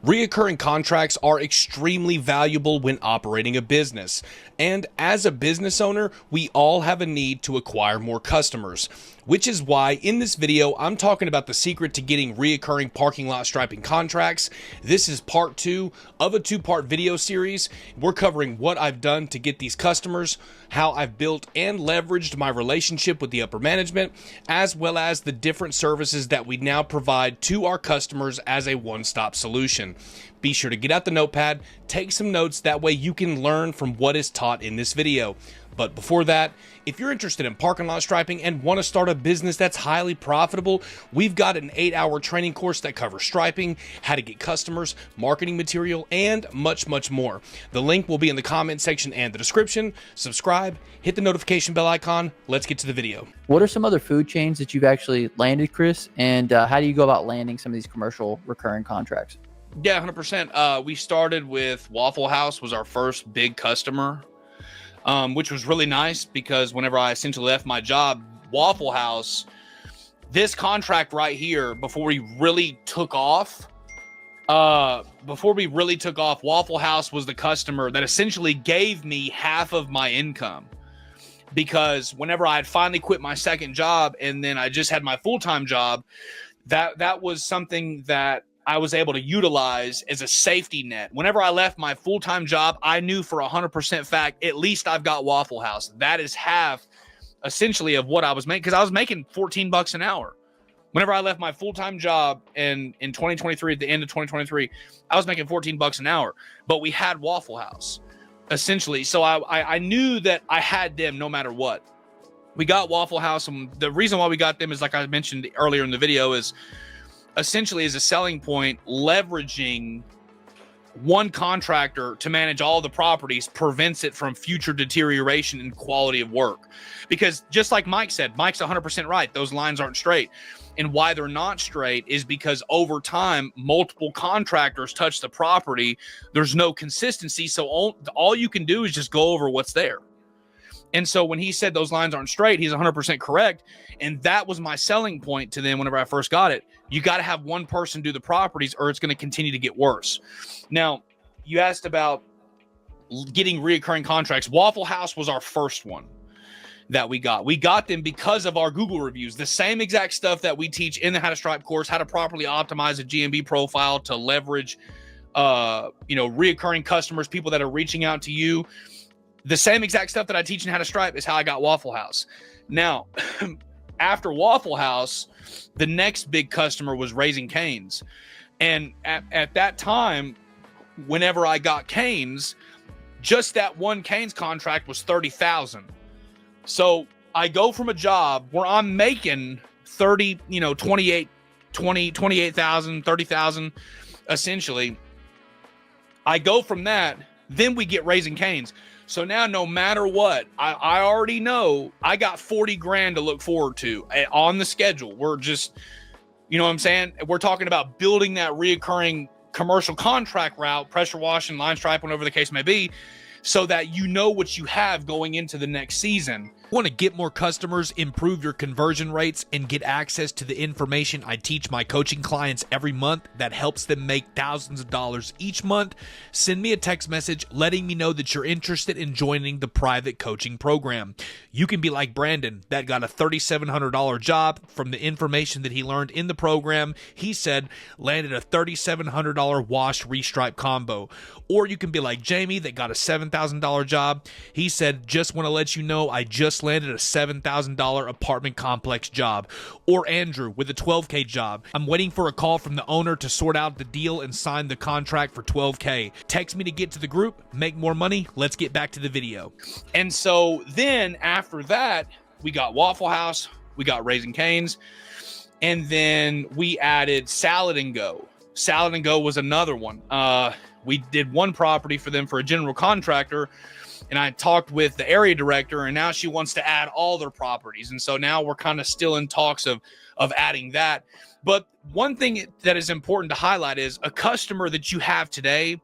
Reoccurring contracts are extremely valuable when operating a business, and as a business owner, we all have a need to acquire more customers, which is why in this video, I'm talking about the secret to getting reoccurring parking lot striping contracts. This is part 2 of a 2-part video series. We're covering what I've done to get these customers, how I've built and leveraged my relationship with the upper management, as well as the different services that we now provide to our customers as a one-stop solution. Be sure to get out the notepad, take some notes, that way you can learn from what is taught in this video. But before that, if you're interested in parking lot striping and want to start a business that's highly profitable, we've got an 8-hour training course that covers striping, how to get customers, marketing material, and much, much more. The link will be in the comment section and the description. Subscribe, hit the notification bell icon. Let's get to the video. What are some other food chains that you've actually landed, Chris? And how do you go about landing some of these commercial recurring contracts? Yeah, 100%. We started with Waffle House was our first big customer, which was really nice because whenever I essentially left my job, Waffle House, this contract right here, before we really took off, Waffle House was the customer that essentially gave me half of my income. Because whenever I had finally quit my second job and then I just had my full-time job, that was something that I was able to utilize as a safety net. Whenever I left my full-time job, I knew for 100% fact, at least I've got Waffle House. That is half essentially of what I was making, because I was making $14 an hour. Whenever I left my full-time job in 2023, at the end of 2023, I was making $14 an hour, but we had Waffle House essentially. So I knew that I had them no matter what. We got Waffle House. And the reason why we got them is, like I mentioned earlier in the video, is essentially as a selling point, leveraging one contractor to manage all the properties prevents it from future deterioration in quality of work. Because just like Mike said, Mike's 100% right. Those lines aren't straight. And why they're not straight is because over time, multiple contractors touch the property. There's no consistency. So all you can do is just go over what's there. And so when he said those lines aren't straight, he's 100% correct. And that was my selling point to them whenever I first got it. You got to have one person do the properties or it's going to continue to get worse. Now, you asked about getting reoccurring contracts. Waffle House was our first one that we got. We got them because of our Google reviews. The same exact stuff that we teach in the How to Stripe course, how to properly optimize a GMB profile to leverage, reoccurring customers, people that are reaching out to you. The same exact stuff that I teach in How to Stripe is how I got Waffle House. Now, after Waffle House, the next big customer was Raising Cane's. And at that time, whenever I got Cane's, just that one Cane's contract was $30,000. So I go from a job where I'm making 28,000, 30,000, essentially. I go from that, then we get Raising Cane's. So now, no matter what, I already know I got 40 grand to look forward to on the schedule. We're just, you know what I'm saying? We're talking about building that reoccurring commercial contract route, pressure washing, line stripe, whatever the case may be, so that you know what you have going into the next season. Want to get more customers, improve your conversion rates, and get access to the information I teach my coaching clients every month that helps them make thousands of dollars each month? Send me a text message letting me know that you're interested in joining the private coaching program. You can be like Brandon that got a $3,700 job from the information that he learned in the program. He said landed a $3,700 wash restripe combo. Or you can be like Jamie that got a $7,000 job. He said, just want to let you know I just landed a $7,000 apartment complex job. Or Andrew with a $12K job. I'm waiting for a call from the owner to sort out the deal and sign the contract for $12K. Text me to get to the group, make more money. Let's get back to the video. And so then after that, we got Waffle House, we got Raising Cane's, and then we added Salad and Go. Salad and Go was another one. We did one property for them for a general contractor, and I talked with the area director, and now she wants to add all their properties. And so now we're kind of still in talks of adding that. But one thing that is important to highlight is a customer that you have today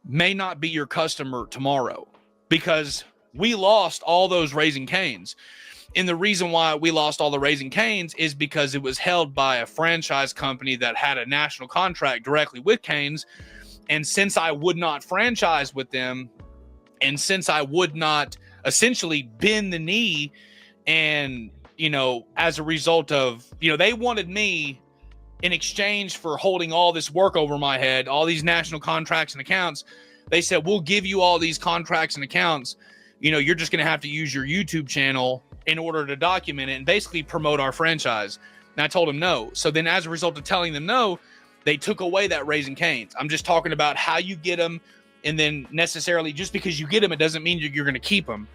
may not be your customer tomorrow, because we lost all those Raising Cane's. And the reason why we lost all the Raising Cane's is because it was held by a franchise company that had a national contract directly with Cane's. And since I would not franchise with them, and since I would not essentially bend the knee, and, you know, as a result of, you know, they wanted me in exchange for holding all this work over my head, all these national contracts and accounts, they said, we'll give you all these contracts and accounts. You know, you're just going to have to use your YouTube channel in order to document it and basically promote our franchise. And I told them no. So then as a result of telling them no, they took away that Raising Cane's. I'm just talking about how you get them. And then necessarily just because you get them, it doesn't mean you're going to keep them.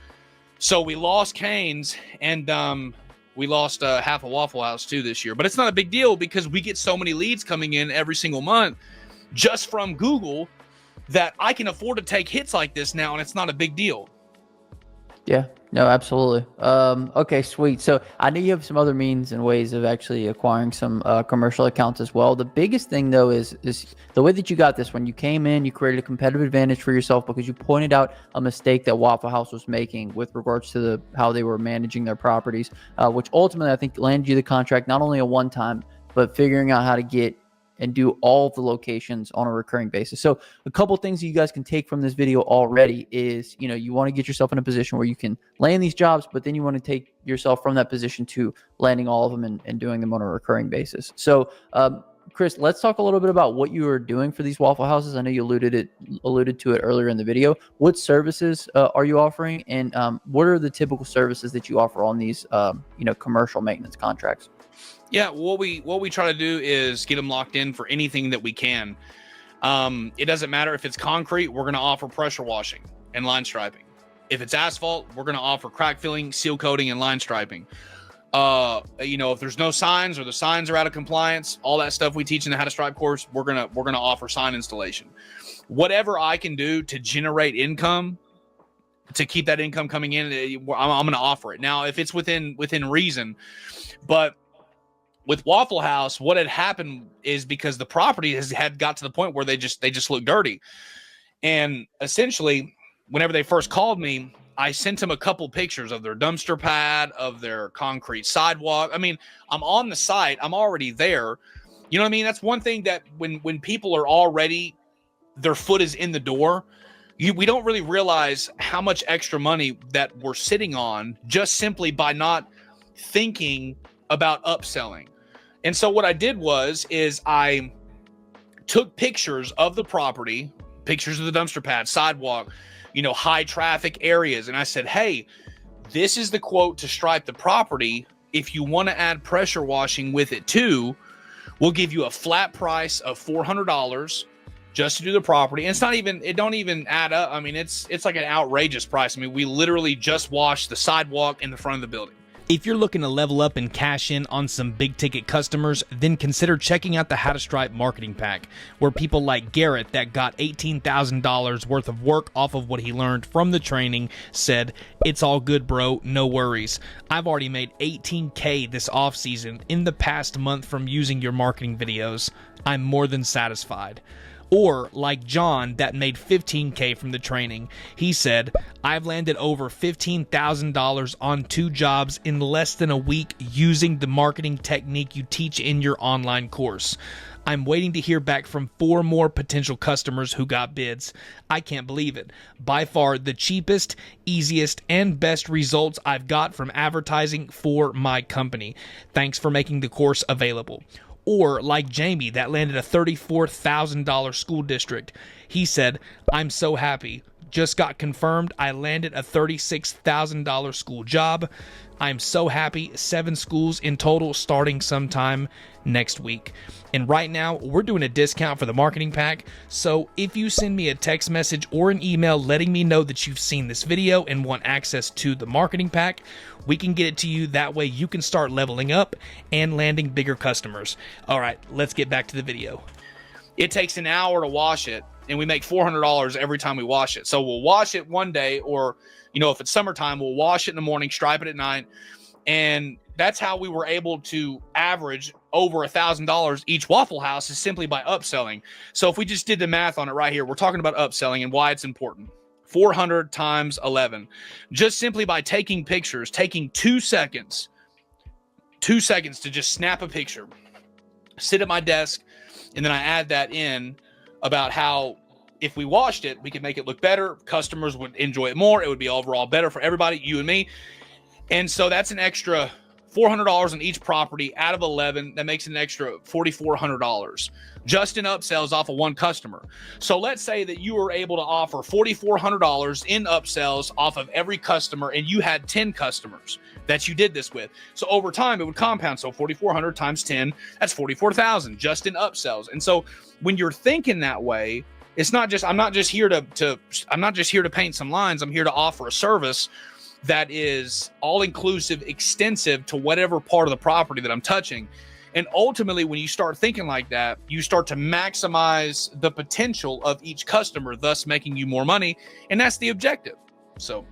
So we lost Cane's, and we lost half of Waffle House too this year. But it's not a big deal because we get so many leads coming in every single month just from Google that I can afford to take hits like this now, and it's not a big deal. Yeah, no, absolutely. Okay, sweet. So I know you have some other means and ways of actually acquiring some commercial accounts as well. The biggest thing though is the way that you got this. When you came in, you created a competitive advantage for yourself because you pointed out a mistake that Waffle House was making with regards to how they were managing their properties, which ultimately I think landed you the contract, not only a one-time, but figuring out how to get and do all of the locations on a recurring basis. So a couple things that you guys can take from this video already is, you know, you want to get yourself in a position where you can land these jobs, but then you want to take yourself from that position to landing all of them and doing them on a recurring basis. So, Chris, let's talk a little bit about what you are doing for these Waffle Houses. I know you alluded to it earlier in the video. What services are you offering, and what are the typical services that you offer on these, you know, commercial maintenance contracts? Yeah, what we try to do is get them locked in for anything that we can. It doesn't matter if it's concrete, we're going to offer pressure washing and line striping. If it's asphalt, we're going to offer crack filling, seal coating, and line striping. You know, if there's no signs or the signs are out of compliance, all that stuff we teach in the How to Stripe course, we're gonna offer sign installation. Whatever I can do to generate income, to keep that income coming in, I'm going to offer it. Now, if it's within reason, but with Waffle House, what had happened is because the property had got to the point where they just look dirty. And essentially, whenever they first called me, I sent them a couple pictures of their dumpster pad, of their concrete sidewalk. I mean, I'm on the site. I'm already there. You know what I mean? That's one thing that when people are already, their foot is in the door, we don't really realize how much extra money that we're sitting on just simply by not thinking about upselling. And so what I did is I took pictures of the property, pictures of the dumpster pad, sidewalk, you know, high traffic areas. And I said, hey, this is the quote to stripe the property. If you want to add pressure washing with it too, we'll give you a flat price of $400 just to do the property. And it don't even add up. I mean, it's like an outrageous price. I mean, we literally just washed the sidewalk in the front of the building. If you're looking to level up and cash in on some big ticket customers, then consider checking out the How to Stripe marketing pack, where people like Garrett that got $18,000 worth of work off of what he learned from the training said, "It's all good, bro, no worries. I've already made $18K this off season in the past month from using your marketing videos. I'm more than satisfied." Or like John that made $15K from the training. He said, "I've landed over $15,000 on 2 jobs in less than a week using the marketing technique you teach in your online course. I'm waiting to hear back from 4 more potential customers who got bids. I can't believe it. By far the cheapest, easiest, and best results I've got from advertising for my company. Thanks for making the course available." Or like Jamie that landed a $34,000 school district. He said, "I'm so happy. Just got confirmed I landed a $36,000 school job. I'm so happy. 7 schools in total starting sometime next week. And right now, we're doing a discount for the marketing pack. So if you send me a text message or an email letting me know that you've seen this video and want access to the marketing pack, we can get it to you. That way you can start leveling up and landing bigger customers." All right, let's get back to the video. It takes an hour to wash it, and we make $400 every time we wash it. So we'll wash it one day, or, you know, if it's summertime, we'll wash it in the morning, stripe it at night. And that's how we were able to average over $1,000 each Waffle House, is simply by upselling. So if we just did the math on it right here, we're talking about upselling and why it's important. 400 times 11, just simply by taking pictures, taking 2 seconds to just snap a picture, sit at my desk, and then I add that in about how if we washed it, we could make it look better. Customers would enjoy it more. It would be overall better for everybody, you and me. And so that's an extra $400 on each property out of 11. That makes an extra $4,400 just in upsells off of one customer. So let's say that you were able to offer $4,400 in upsells off of every customer, and you had 10 customers that you did this with. So over time, it would compound. So 4,400 times 10, that's 44,000 just in upsells. And so when you're thinking that way, it's not just, I'm not just here to paint some lines. I'm here to offer a service that is all inclusive, extensive to whatever part of the property that I'm touching. And ultimately, when you start thinking like that, you start to maximize the potential of each customer, thus making you more money. And that's the objective. So.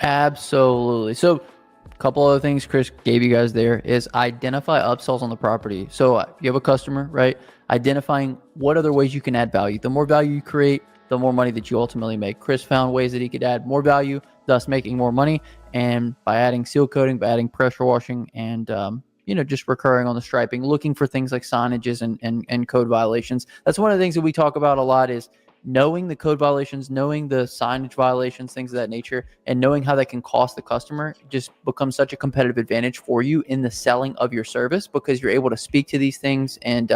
Absolutely. So a couple other things Chris gave you guys there is identify upsells on the property. So you have a customer, right? Identifying what other ways you can add value. The more value you create, the more money that you ultimately make. Chris found ways that he could add more value, thus making more money. And by adding seal coating, by adding pressure washing, and just recurring on the striping, looking for things like signages and code violations. That's one of the things that we talk about a lot is knowing the code violations, knowing the signage violations, things of that nature, and knowing how that can cost the customer just becomes such a competitive advantage for you in the selling of your service, because you're able to speak to these things. And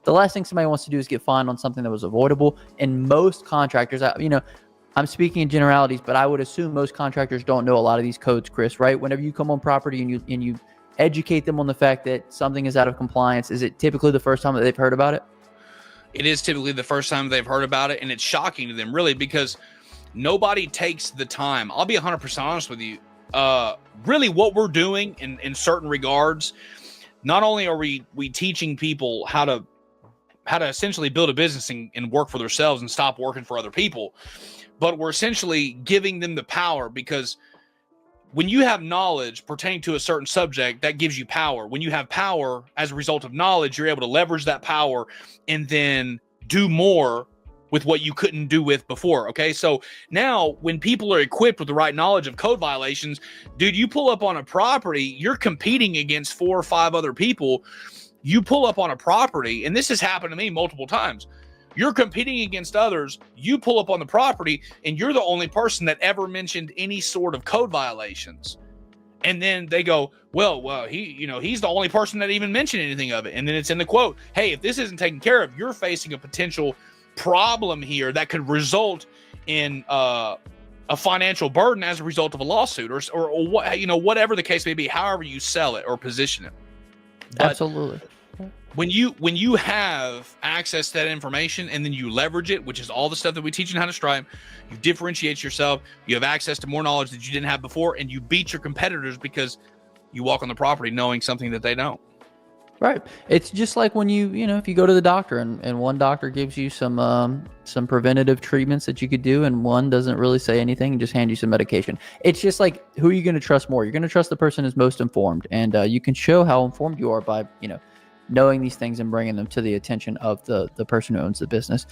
the last thing somebody wants to do is get fined on something that was avoidable. And most contractors, I'm speaking in generalities, but I would assume most contractors don't know a lot of these codes, Chris, right? Whenever you come on property and you educate them on the fact that something is out of compliance, is it typically the first time that they've heard about it? It is typically the first time they've heard about it, and it's shocking to them, really, because nobody takes the time. I'll be 100% honest with you. Really, what we're doing in certain regards, not only are we teaching people how to essentially build a business and work for themselves and stop working for other people, but we're essentially giving them the power, because when you have knowledge pertaining to a certain subject, that gives you power. When you have power as a result of knowledge, you're able to leverage that power and then do more with what you couldn't do with before. Okay. So now when people are equipped with the right knowledge of code violations, dude, you pull up on a property, you're competing against 4 or 5 other people. You pull up on a property, and this has happened to me multiple times. You're competing against others. You pull up on the property, and you're the only person that ever mentioned any sort of code violations. And then they go, well, he's the only person that even mentioned anything of it. And then it's in the quote, hey, if this isn't taken care of, you're facing a potential problem here that could result in a financial burden as a result of a lawsuit, or what, whatever the case may be, however you sell it or position it. But absolutely. When you have access to that information and then you leverage it, which is all the stuff that we teach you how to stripe, you differentiate yourself, you have access to more knowledge that you didn't have before, and you beat your competitors because you walk on the property knowing something that they don't. Right. It's just like when if you go to the doctor and one doctor gives you some preventative treatments that you could do, and one doesn't really say anything and just hand you some medication. It's just like, who are you going to trust more? You're going to trust the person who's most informed, and you can show how informed you are by, knowing these things and bringing them to the attention of the person who owns the business.